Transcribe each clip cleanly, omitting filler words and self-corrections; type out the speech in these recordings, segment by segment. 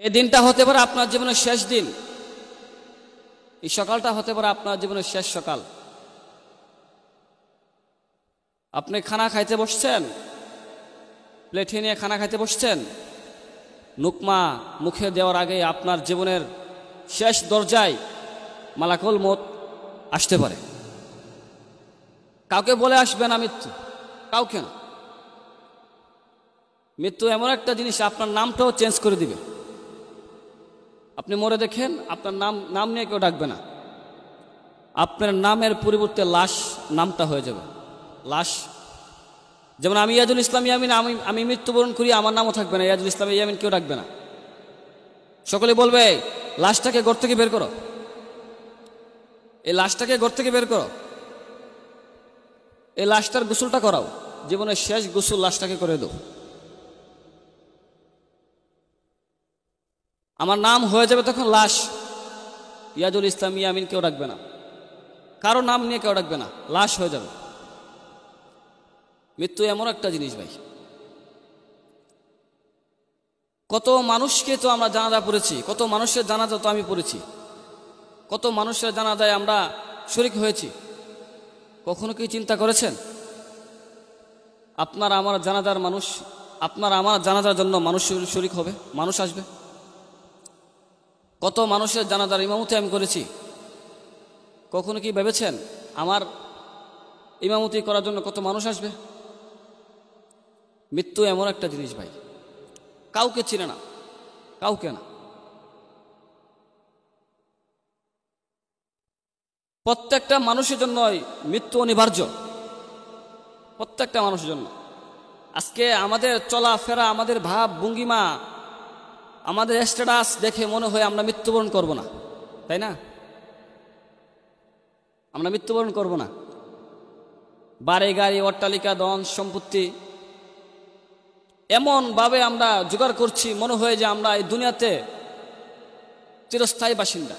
এই দিনটা হতে পারে আপনার জীবনের শেষ দিন, এই সকালটা হতে পারে আপনার জীবনের শেষ সকাল। আপনি খানা খাইতে বসছেন, প্লেটে নিয়ে খানা খাইতে বসছেন, নুকমা মুখে দেওয়ার আগে আপনার জীবনের শেষ দরজায় মালাকুল মউত আসতে পারে। কাউকে বলে আসবে না মৃত্যু, কাউকে না। মৃত্যু এমন একটা জিনিস আপনার নামটাও চেঞ্জ করে দিবে। আপনি মরে দেখেন আপনার নাম নিয়ে কেউ ডাকবে না, আপনার নামের পরিবর্তে লাশ নামটা হয়ে যাবে লাশ। যেমন আমি ইয়াজুল ইসলাম ইয়ামিন, আমি মৃত্যুবরণ করি, আমার নামও থাকবে না, ইয়াজুল ইসলাম ইয়ামিন কেউ ডাকবে না। সকলে বলবে লাশটাকে ঘর থেকে বের করো, এই লাশটাকে ঘর থেকে বের করো, এই লাশটার গোসলটা করাও, জীবনের শেষ গোসল লাশটাকে করে দাও। আমার নাম হয়ে যাবে তখন লাশ, ইয়াজুল ইসলাম ইয়ামিন কেউ ডাকবে না, কারো নাম নিয়ে কেউ ডাকবে না, লাশ হয়ে যাবে। মৃত্যু এমন একটা জিনিস ভাই। কত মানুষকে তো আমরা জানাজা পড়েছি, কত মানুষের জানাজা তো আমি পড়েছি, কত মানুষের জানাজায় আমরা শরীক হয়েছি। কখনো কি চিন্তা করেছেন আপনার আমার জানাজার মানুষ, আপনার আমার জানাজার জন্য মানুষ শরীক হবে, মানুষ আসবে? কত মানুষের জানাজার ইমামতি আমি করেছি। কখনো কি ভেবেছেন আমার ইমামতি করার জন্য কত মানুষ আসবে? মৃত্যু এমন একটা জিনিস ভাই, কাউকে চিনে না, কাউকে না। প্রত্যেকটা মানুষের জন্যই মৃত্যু অনিবার্য, প্রত্যেকটা মানুষের জন্য। আজকে আমাদের চলাফেরা, আমাদের ভাব ভঙ্গিমা, আমাদের স্ট্যাটাস দেখে মনে হয় আমরা মৃত্যুবরণ করব না, তাই না? আমরা মৃত্যুবরণ করব না। বাড়ি গাড়ি অট্টালিকা ধন সম্পত্তি এমনভাবে আমরা জোগাড় করছি, মনে হয় যে আমরা এই দুনিয়াতে চিরস্থায়ী বাসিন্দা।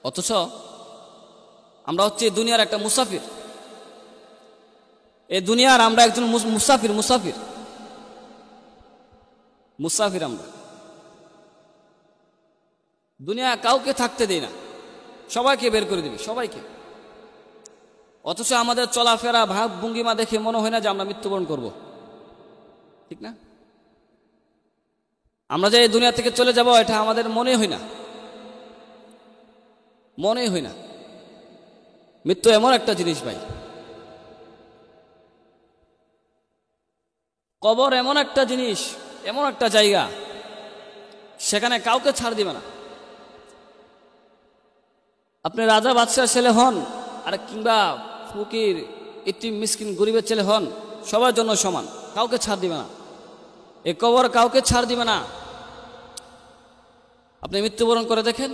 অথচ আমরা হচ্ছে দুনিয়ার একটা মুসাফির। এই দুনিয়ার আমরা একজন মুসাফির মুসাফির মুসাফির আমরা। দুনিয়া কাউকে থাকতে দেয় না, সবাইকে বের করে দিবে, সবাইকে। অথচ আমাদের চলাফেরা ভাব ভঙ্গিমা দেখে মনে হয় না যে আমরা মৃত্যুবরণ করব, ঠিক না? আমরা যে এই দুনিয়া থেকে চলে যাব এটা আমাদের মনে হয় না, মনে হয় না। মৃত্যু এমন একটা জিনিস ভাই। কবর এমন একটা জিনিস, এমন একটা জায়গা, সেখানে কাউকে ছাড় দিবে না। আপনি রাজা বাদশার ছেলে হন আর কিংবা ফকির ইতিম মিসকিন গরিবের ছেলে হন, সবার জন্য সমান, কাউকে ছাড় দিবে না। এই কবর কাউকে ছাড় দিবে না। আপনি মৃত্যুবরণ করে দেখেন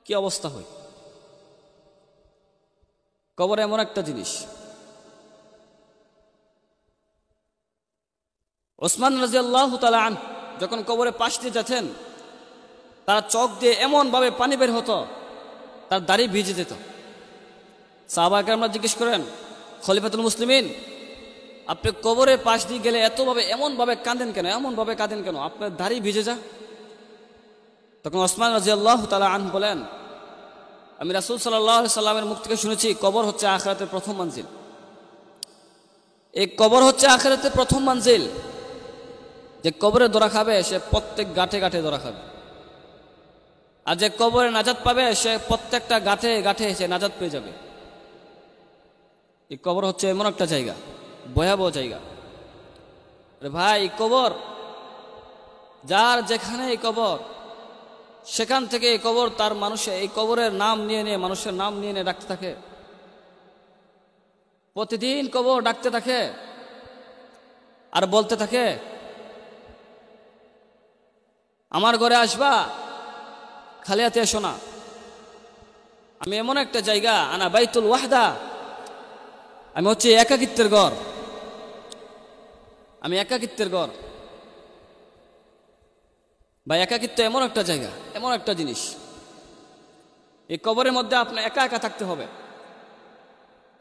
কি অবস্থা হয়। কবর এমন একটা জিনিস। ওসমান রাদিয়াল্লাহু তাআলা আনহু যখন কবরে পাশ দিয়ে যাচ্ছেন, তার চোখ দিয়ে এমনভাবে পানি বের হতো, তার দাড়ি ভিজে যেত। সাহাবা কেরামরা জিজ্ঞেস করেন, খলিফাতুল মুসলিমিন, আপনি কবরের পাশ দিয়ে গেলে এমনভাবে কাঁদেন কেন, এমনভাবে কাঁদেন কেন, আপনার দাড়ি ভিজে যা? তখন ওসমান রাদিয়াল্লাহু তাআলা আনহু বলেন, আমি রাসূল সাল্লাল্লাহু আলাইহি সাল্লামের মুখ থেকে শুনেছি কবর হচ্ছে আখিরাতের প্রথম মঞ্জিল। এই কবর হচ্ছে আখিরাতের প্রথম মঞ্জিল। যে কবরে ধরা খাবে সে প্রত্যেক গাঁঠে গাঁঠে ধরা খাবে, আর যে কবরে নাজাত পাবে সে প্রত্যেকটা গাঁঠে গাঁঠে সে নাজাত পেয়ে যাবে। এই কবর হচ্ছে এমন একটা জায়গা, ভয়াবহ জায়গা। ভাই কবর, যার যেখানে এই কবর, সেখান থেকে এই কবর তার মানুষে এই কবরের নাম নিয়ে নিয়ে, মানুষের নাম নিয়ে নিয়ে ডাকতে থাকে। প্রতিদিন কবর ডাকতে থাকে আর বলতে থাকে, আমার ঘরে আসবা, খালি হাতে এসো না। আমি এমন একটা জায়গা, আনা বাইতুল ওয়াহদা, আমি হচ্ছে একাকিত্বের ঘর, আমি একাকিত্বের ঘর। বা একাকিত্ব এমন একটা জায়গা, এমন একটা জিনিস, এই কবরের মধ্যে আপনার একা একা থাকতে হবে।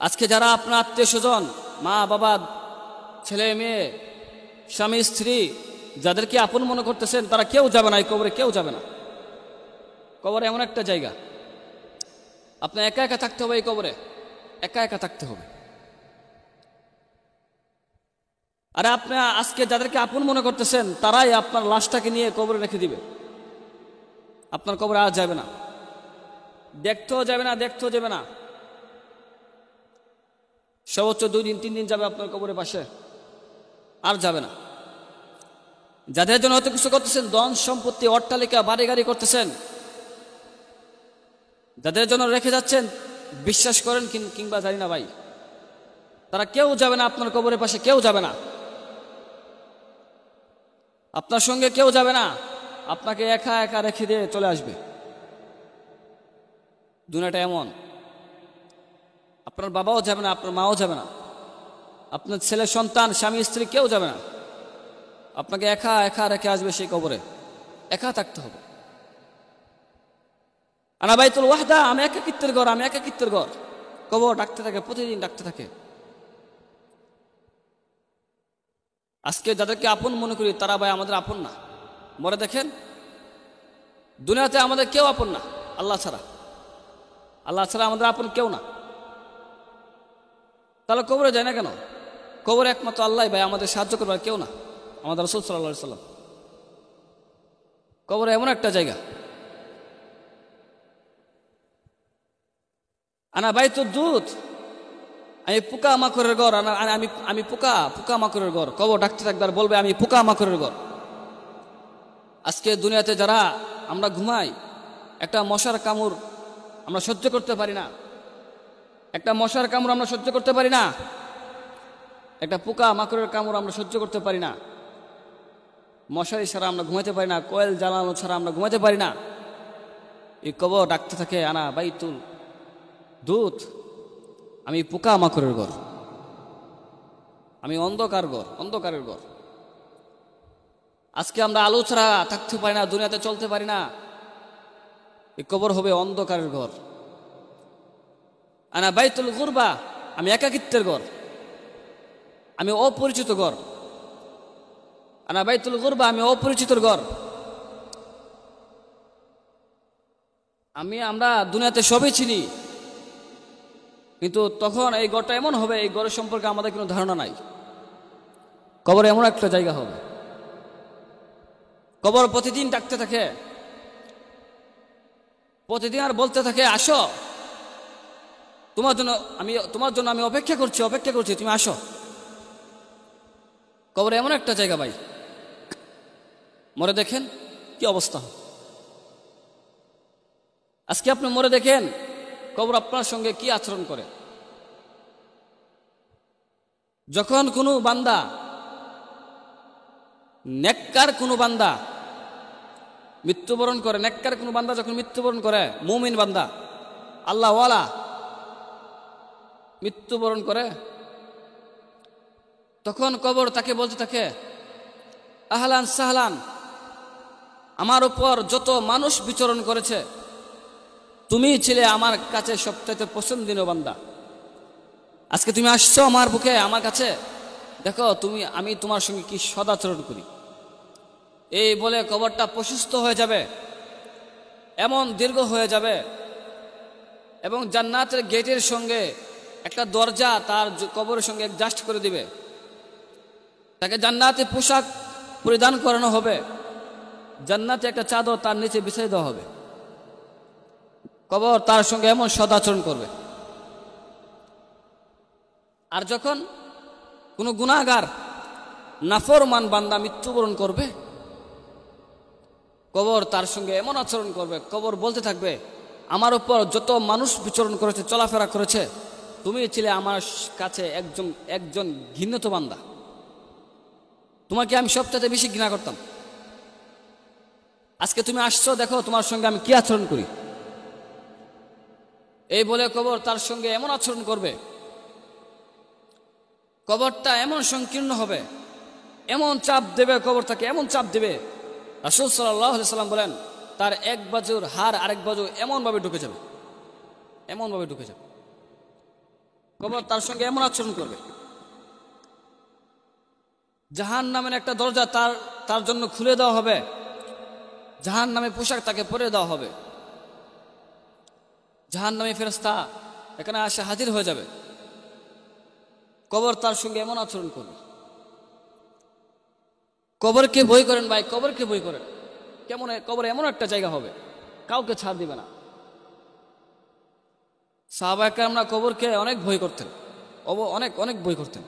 আজকে যারা আপনার আত্মীয় স্বজন, মা বাবা, ছেলে মেয়ে, স্বামী স্ত্রী, যাদেরকে আপন মনে করতেছেন তারা কেউ যাবে না, এই কবরে কেউ যাবে না। কবর এমন একটা জায়গা, আপনার একা একা থাকতে হবে, এই কবরে একা একা থাকতে হবে। আরে আপনি আজকে যাদেরকে আপন মনে করতেছেন তারাই আপনার লাশটাকে নিয়ে কবরে রেখে দিবে, আপনার কবরে আর যাবে না, দেখতেও যাবে না, দেখতেও যাবে না। সর্বোচ্চ 2 দিন 3 দিন যাবে আপনার কবরের পাশে, আর যাবে না। যাদের জন্য হয়তো কিছু করতেছেন, ধন সম্পত্তি অট্টালিকা বাড়ি গাড়ি করতেছেন, যাদের জন্য রেখে যাচ্ছেন, বিশ্বাস করেন কিংবা জানি না ভাই, তারা কেউ যাবে না আপনার কবরের পাশে, কেউ যাবে না, আপনার সঙ্গে কেউ যাবে না, আপনাকে একা একা রেখে দিয়ে চলে আসবে। দুনিয়াটা এমন, আপনার বাবাও যাবে না, আপনার মাও যাবে না, আপনার ছেলে সন্তান স্বামী স্ত্রী কেউ যাবে না, আপনাকে একা একা রেখে আসবে সেই কবরে, একা থাকতে হবে। আনা বাইতুল ওয়াহদা, আমি একাকিত্বের ঘর, আমি একাকিত্বের ঘর। কবর ডাকতে থাকে, প্রতিদিন ডাকতে থাকে। আজকে যাদেরকে আপন মনে করি তারা ভাই আমাদের আপন না। মরে দেখেন, দুনিয়াতে আমাদের কেউ আপন না আল্লাহ ছাড়া, আল্লাহ ছাড়া আমাদের আপন কেউ না। তাহলে কবরে যায় না কেন? কবরে একমাত্র আল্লাহ ভাই আমাদের সাহায্য করবার, কেউ না, আমাদের রাসূল সাল্লাল্লাহু আলাইহি সাল্লাম। কবরে এমন একটা জায়গা। আনা বাইতুদ দুত, আমি পোকা মাকড়ের ঘর, আমি পোকা মাকড়ের ঘর। কবর ডাকতে থাকবার বলবে আমি পোকা মাকড়ের ঘর। আজকে দুনিয়াতে যারা আমরা ঘুমাই, একটা মশার কামড় আমরা সহ্য করতে পারি না, একটা মশার কামড় আমরা সহ্য করতে পারি না, একটা পোকা মাকড়ের কামড় আমরা সহ্য করতে পারি না, মশারি ছাড়া আমরা ঘুমাতে পারি না, কোয়েল জ্বালানো ছাড়া আমরা ঘুমাতে পারি না। এই কবর ডাকতে থাকে আনা বাইতুল দুত, আমি পোকা মাকড়ের ঘর, আমি অন্ধকারের ঘর। আজকে আমরা আলো ছাড়া থাকতে পারি না, দুনিয়াতে চলতে পারি না, এই কবর হবে অন্ধকারের ঘর। আনা বাইতুল গুরবা, আমি একাকিত্বের ঘর, আমি অপরিচিত ঘর। আনা বাইতুল গুরবা, আমি অপরিচিতর ঘর। আমরা দুনিয়াতে সবই চিনি, কিন্তু তখন এই ঘরটা এমন হবে, এই ঘরের সম্পর্কে আমাদের কোনো ধারণা নাই। কবর এমন একটা জায়গা হবে। কবর প্রতিদিন ডাকতে থাকে, প্রতিদিন আর বলতে থাকে আসো, তোমার জন্য আমি অপেক্ষা করছি, তুমি আসো। কবর এমন একটা জায়গা ভাই, মরে দেখেন কি অবস্থা। আজকে আপনি মরে দেখেন কবর আপনার সঙ্গে কি আচরণ করে। যখন কোনো বান্দা, নেককার কোনো বান্দা মৃত্যুবরণ করে, নেককার কোনো বান্দা যখন মৃত্যুবরণ করে, মুমিন বান্দা আল্লাহওয়ালা মৃত্যুবরণ করে, তখন কবর তাকে বলতে থাকে আহলান সাহলান, আমার উপর যত মানুষ বিচরণ করেছে তুমি ছিলে আমার কাছে সবচাইতে পছন্দনীয় বান্দা। আজকে তুমি আসছো আমার বুকে, আমার কাছে, দেখো আমি তোমার সঙ্গে কি সদাচরণ করি। এই বলে কবরটা প্রশস্ত হয়ে যাবে, এমন দীর্ঘ হয়ে যাবে, এবং জান্নাতের গেটের সঙ্গে একটা দরজা তার কবরের সঙ্গে অ্যাডজাস্ট করে দিবে। তাকে জান্নাতে পোশাক পরিধান করানো হবে, জান্নাতে একটা চাদর তার নিচে বিছিয়ে দেওয়া হবে। কবর তার সঙ্গে এমন সদাচরণ করবে। আর যখন কোনো গুনাহগার নাফরমান বান্দা মৃত্যুবরণ করবে, কবর তার সঙ্গে এমন আচরণ করবে, কবর বলতে থাকবে আমার উপর যত মানুষ বিচরণ করেছে, চলাফেরা করেছে, তুমি ছিলে আমার কাছে একজন ঘৃণিত বান্দা, তোমাকে আমি সবচেয়ে বেশি ঘৃণা করতাম। আজকে তুমি আসছো, দেখো তোমার সঙ্গে আমি কি আচরণ করি। এই বলে কবর তার সঙ্গে এমন আচরণ করবে, কবরটা এমন সংকীর্ণ হবে, এমন চাপ দেবে, কবর তাকে এমন চাপ দেবে, রাসূল সাল্লাল্লাহু আলাইহি সাল্লাম বলেন তার এক বাজুর হাড় আরেক বাজু এমনভাবে ঢুকে যাবে, কবর তার সঙ্গে এমন আচরণ করবে। জাহান্নামের একটা দরজা তার তার জন্য খুলে দেওয়া হবে, জাহান্নামে পোশাক তাকে পরে দেওয়া হবে। জাহান্নামী ফেরেশতা এখানে আসে হাজির হয়ে যাবে, কবর তার সঙ্গে এমন আচরণ করবে। কবরকে ভয় করেন ভাই, কবরকে ভয় করেন। কেমন কবর এমন একটা জায়গা হবে, কাউকে ছাড় দিবে না। সাহাবায়ে কেরামরা কবরকে অনেক ভয় করতেন, অনেক অনেক ভয় করতেন।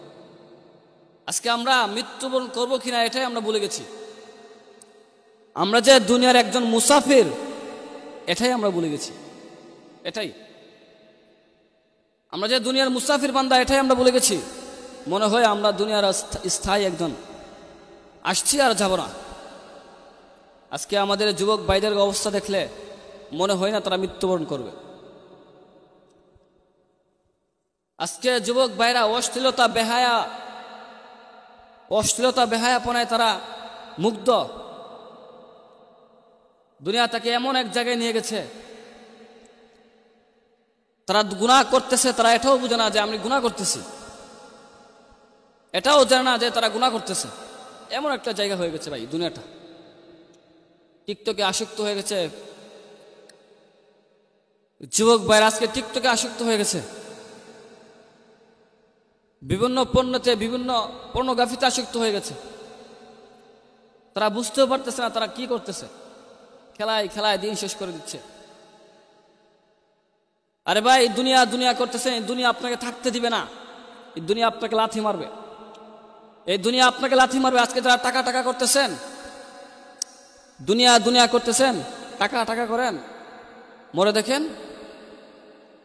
আজকে আমরা মৃত্যুবরণ করবো কিনা এটাই আমরা ভুলে গেছি। আমরা যে দুনিয়ার একজন মুসাফির এটাই আমরা ভুলে গেছি। এটাই আমরা যে দুনিয়ার মুসাফির বান্দা এটাই আমরা ভুলে গেছি। মনে হয় আমরা দুনিয়ার স্থায়ী একজন, আসছি আর যাব না। আজকে আমাদের যুবক ভাইদের অবস্থা দেখলে মনে হয় না তারা মৃত্যুবরণ করবে। আজকে যুবক ভাইরা অশ্লীলতা বেহায়াপনায় তারা মুগ্ধ। দুনিয়া তাকে এমন এক জায়গায় নিয়ে গেছে, তারা গুনাহ করতেছে, তারা এটাও বুঝে না যে আমি গুনাহ করতেছি, এটাও জানে না যে তারা গুনাহ করতেছে। এমন একটা জায়গা হয়ে গেছে ভাই দুনিয়াটা। টিকটকে আসক্ত হয়ে গেছে যুবক ভাইরা, আজকে টিকটকে আসক্ত হয়ে গেছে। বিভিন্ন পণ্যতে, বিভিন্ন পর্নোগ্রাফিতে আসক্ত হয়ে গেছে। তারা বুঝতেও পারতেছে না তারা কি করতেছে, খেলায় খেলায় দিন শেষ করে দিচ্ছে। আরে ভাই দুনিয়া দুনিয়া করতেছেন, এই দুনিয়া আপনাকে থাকতে দিবে না, এই দুনিয়া আপনাকে লাথি মারবে, এই দুনিয়া আপনাকে লাথি মারবে। আজকে যারা টাকা টাকা করতেছেন, দুনিয়া দুনিয়া করতেছেন, টাকা টাকা করেন, মরে দেখেন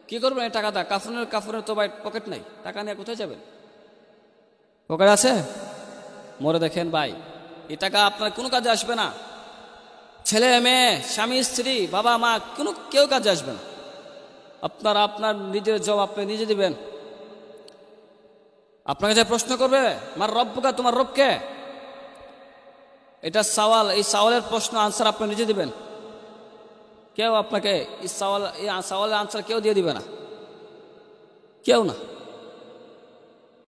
কি করবেন এই টাকাটা? কাফনের তো ভাই পকেট নাই, টাকা নিয়ে কোথায় যাবেন? পকেট আছে? মরে দেখেন ভাই এই টাকা আপনার কোনো কাজে আসবে না। ছেলে মেয়ে, স্বামী স্ত্রী, বাবা মা, কেউ কাজে আসবে না। আপনার নিজের জবাব আপনি নিজে দিবেন। আপনাকে যে প্রশ্ন করবে মার রব্বুকা, তোমার রবকে, এটা সওয়াল, এই সওয়ালের প্রশ্ন আনসার আপনি নিজে দিবেন। কেউ আপনাকে এই সওয়ালের আনসার কেউ দিয়ে দিবে না, কেউ না।